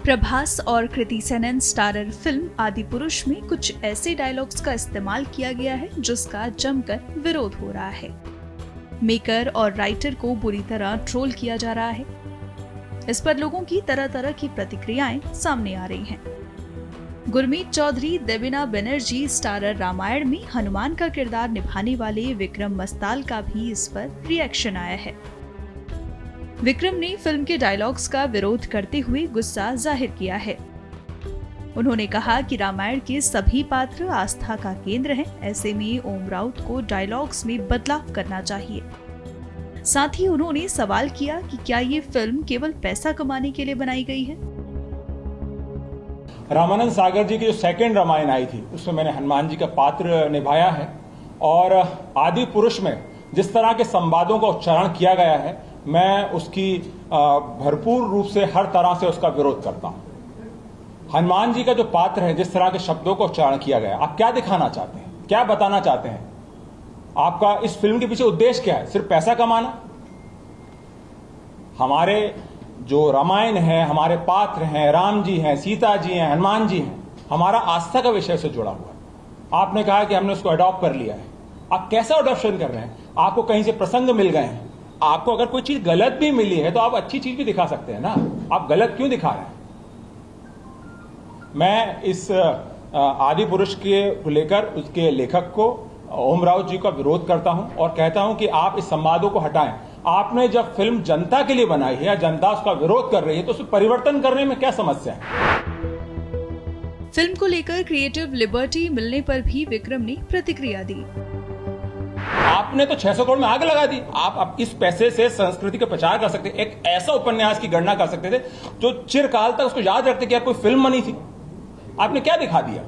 प्रभास और Kriti Sanon starrer film Adipurush में कुछ ऐसे डायलॉग्स का इस्तेमाल किया गया है जिसका जमकर विरोध हो रहा है। मेकर और राइटर को बुरी तरह ट्रोल किया जा रहा है। इस पर लोगों की तरह तरह की प्रतिक्रियाएं सामने आ रही हैं। गुरमीत चौधरी, देविना बनर्जी स्टारर रामायण में हनुमान का किरदार निभाने वाले विक्रम मस्ताल का भी इस पर रिएक्शन आया है। विक्रम ने फिल्म के डायलॉग्स का विरोध करते हुए गुस्सा जाहिर किया है। उन्होंने कहा कि रामायण के सभी पात्र आस्था का केंद्र हैं, ऐसे में ओम राउत को डायलॉग्स में बदलाव करना चाहिए। साथ ही उन्होंने सवाल किया कि क्या ये फिल्म केवल पैसा कमाने के लिए बनाई गई है। रामानंद सागर जी की जो सेकंड रामायण आई थी उसमें मैंने हनुमान जी का पात्र निभाया है और आदि पुरुष में जिस तरह के संवादों का उच्चारण किया गया है मैं उसकी भरपूर रूप से हर तरह से उसका विरोध करता हूं। हनुमान जी का जो पात्र है, जिस तरह के शब्दों का उच्चारण किया गया, आप क्या दिखाना चाहते हैं, क्या बताना चाहते हैं? आपका इस फिल्म के पीछे उद्देश्य क्या है? सिर्फ पैसा कमाना? हमारे जो रामायण है, हमारे पात्र हैं, राम जी हैं, सीता जी हैं, हनुमान जी हैं, हमारा आस्था का विषय से जुड़ा हुआ है। आपने कहा कि हमने उसको अडॉप्ट कर लिया है। आप कैसा अडॉप्शन कर रहे हैं? आपको कहीं से प्रसंग मिल गए हैं, आपको अगर कोई चीज गलत भी मिली है तो आप अच्छी चीज भी दिखा सकते हैं ना। आप गलत क्यों दिखा रहे हैं? मैं इस आदि पुरुष के लेकर उसके लेखक को ओम राउत जी का विरोध करता हूं और कहता हूं कि आप इस संवादों को हटाएं। आपने जब फिल्म जनता के लिए बनाई है या जनता उसका विरोध कर रही है तो उसमें परिवर्तन करने में क्या समस्या है? फिल्म को लेकर क्रिएटिव लिबर्टी मिलने पर भी विक्रम ने प्रतिक्रिया दी। आपने तो 600 करोड़ में आग लगा दी। आप इस पैसे से संस्कृति का प्रचार कर सकते, एक ऐसा उपन्यास की गणना कर सकते थे जो चिरकाल तक उसको याद रखते कि यार कोई फिल्म बनी थी। आपने क्या दिखा दिया?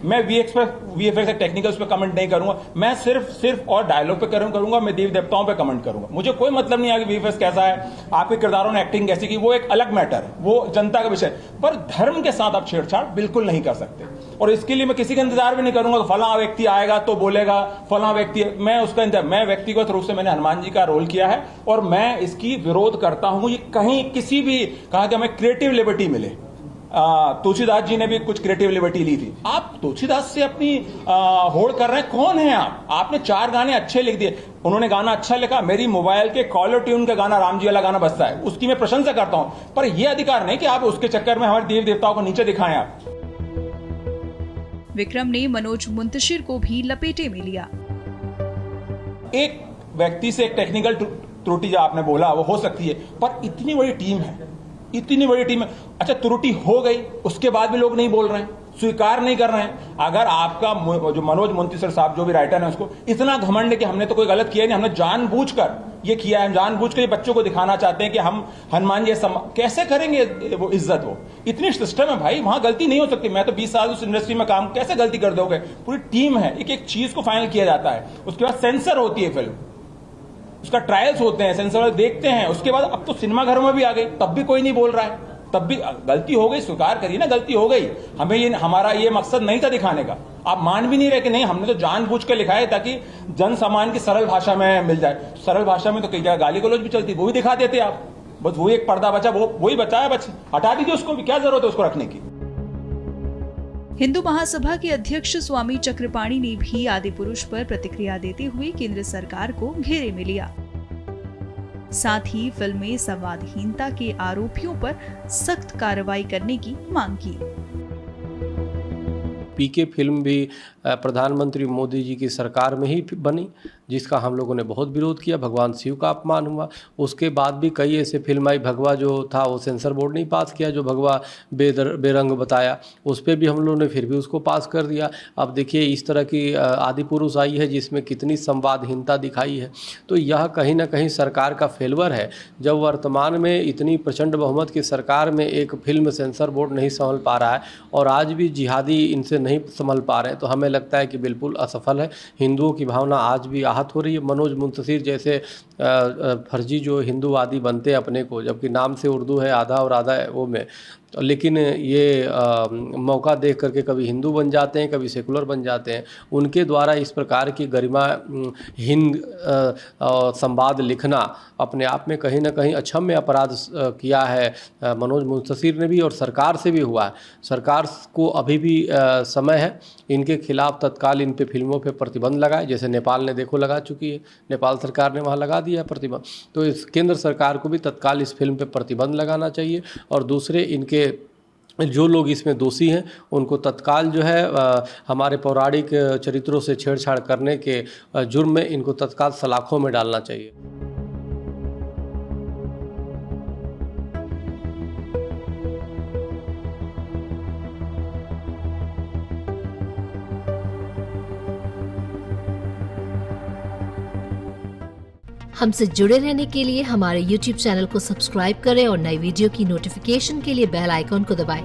मैं वीएफएक्स टेक्निकल्स पे कमेंट नहीं करूंगा, मैं सिर्फ और डायलॉग पे करूंगा, मैं देवी देवताओं पे कमेंट करूंगा। मुझे कोई मतलब नहीं है कि वीएफएक्स कैसा है, आपके किरदारों ने एक्टिंग कैसी की, वो एक अलग मैटर है, वो जनता का विषय। पर धर्म के साथ आप छेड़छाड़ बिल्कुल नहीं कर सकते और इसके लिए मैं किसी का इंतजार भी नहीं करूंगा कि फला व्यक्ति आएगा तो बोलेगा, फला व्यक्ति, मैं उसका इंतजार, मैं व्यक्तिगत रूप से मैंने हनुमान जी का रोल किया है और मैं इसकी विरोध करता हूं। ये कहीं किसी भी कहा कि हमें क्रिएटिव लिबर्टी मिले। तुलसीदास जी ने भी कुछ क्रिएटिव लिबर्टी ली थी। आप तुलसीदास से अपनी होड़ कर रहे हैं? कौन है आप? आपने 4 गाने अच्छे लिख दिए, उन्होंने गाना अच्छा लिखा। मेरी मोबाइल के कॉलर ट्यून का गाना राम जी वाला गाना बजता है, उसकी मैं प्रशंसा करता हूं, पर यह अधिकार नहीं कि आप उसके चक्कर में हमारे देवी देवताओं को नीचे दिखाएं। आप विक्रम ने मनोज मुंतशिर को भी लपेटे में लिया। एक व्यक्ति से एक टेक्निकल त्रुटि जो आपने बोला वो हो सकती है, पर इतनी बड़ी टीम है, इतनी बड़ी टीम है। अच्छा, त्रुटि हो गई, उसके बाद भी लोग नहीं बोल रहे हैं, स्वीकार नहीं कर रहे हैं। अगर आपका जो मनोज मुंतशिर साहब जो भी राइटर है उसको इतना घमंड है कि हमने तो कोई गलत किया नहीं, हमने जानबूझकर ये किया है, जानबूझकर ये बच्चों को दिखाना चाहते हैं कि हम हनुमान जी कैसे करेंगे वो इज्जत? वो इतनी सिस्टम है भाई, वहां गलती नहीं हो सकती। मैं तो 20 साल उस इंडस्ट्री में काम, कैसे गलती कर दोगे? पूरी टीम है, एक एक चीज को फाइनल किया जाता है, उसके बाद सेंसर होती है फिल्म, उसका ट्रायल्स होते हैं, सेंसर वाले देखते हैं, उसके बाद अब तो सिनेमा घरों में भी आ गई, तब भी कोई नहीं बोल रहा है। तब भी गलती हो गई, स्वीकार करिए ना, गलती हो गई। हमारा ये मकसद नहीं था दिखाने का। आप मान भी नहीं रहे कि नहीं, हमने तो जानबूझ कर लिखा है ताकि जन सामान्य की सरल भाषा में मिल जाए। सरल भाषा में तो कई जगह गाली गलौज भी चलती, वो भी दिखा देते आप। बस वही एक पर्दा बचा, वही बचा है, बच हटा दीजिए उसको भी, क्या जरूरत है उसको रखने की? हिंदू महासभा के अध्यक्ष स्वामी चक्रपाणी ने भी आदिपुरुष पर प्रतिक्रिया देते हुए केंद्र सरकार को घेरे में लिया। साथ ही फिल्म में संवादहीनता के आरोपियों पर सख्त कार्रवाई करने की मांग की। पीके फिल्म भी प्रधानमंत्री मोदी जी की सरकार में ही बनी, जिसका हम लोगों ने बहुत विरोध किया। भगवान शिव का अपमान हुआ। उसके बाद भी कई ऐसे फिल्म आई, भगवा जो था वो सेंसर बोर्ड नहीं पास किया, जो भगवा बेरंग बताया, उस पर भी हम लोगों ने फिर भी उसको पास कर दिया। अब देखिए इस तरह की आदिपुरुष आई है जिसमें कितनी संवादहीनता दिखाई है। तो यह कहीं ना कहीं सरकार का फेल्यूर है। जब वर्तमान में इतनी प्रचंड बहुमत की सरकार में एक फिल्म सेंसर बोर्ड नहीं संभल पा रहा है और आज भी जिहादी इनसे नहीं संभल पा रहे हैं, तो हमें लगता है कि बिल्कुल असफल है। हिंदुओं की भावना आज भी आहत हो रही है। मनोज मुंतशिर जैसे फर्जी जो हिंदूवादी बनते हैं अपने को, जबकि नाम से उर्दू है आधा और आधा वो में, लेकिन ये मौका देख करके कभी हिंदू बन जाते हैं, कभी सेकुलर बन जाते हैं। उनके द्वारा इस प्रकार की गरिमाहीन संवाद लिखना अपने आप में कहीं ना कहीं अक्षम्य अपराध किया है मनोज मुंतशिर ने भी, और सरकार से भी हुआ है। सरकार को अभी भी समय है, इनके खिलाफ तत्काल इन पे फिल्मों पे प्रतिबंध लगाए, जैसे नेपाल ने देखो लगा चुकी है, नेपाल सरकार ने वहाँ लगा दिया प्रतिबंध। तो इस केंद्र सरकार को भी तत्काल इस फिल्म पे प्रतिबंध लगाना चाहिए, और दूसरे इनके जो लोग इसमें दोषी हैं उनको तत्काल जो है हमारे पौराणिक चरित्रों से छेड़छाड़ करने के जुर्म में इनको तत्काल सलाखों में डालना चाहिए। हमसे जुड़े रहने के लिए हमारे YouTube चैनल को सब्सक्राइब करें और नई वीडियो की नोटिफिकेशन के लिए बेल आइकॉन को दबाएं।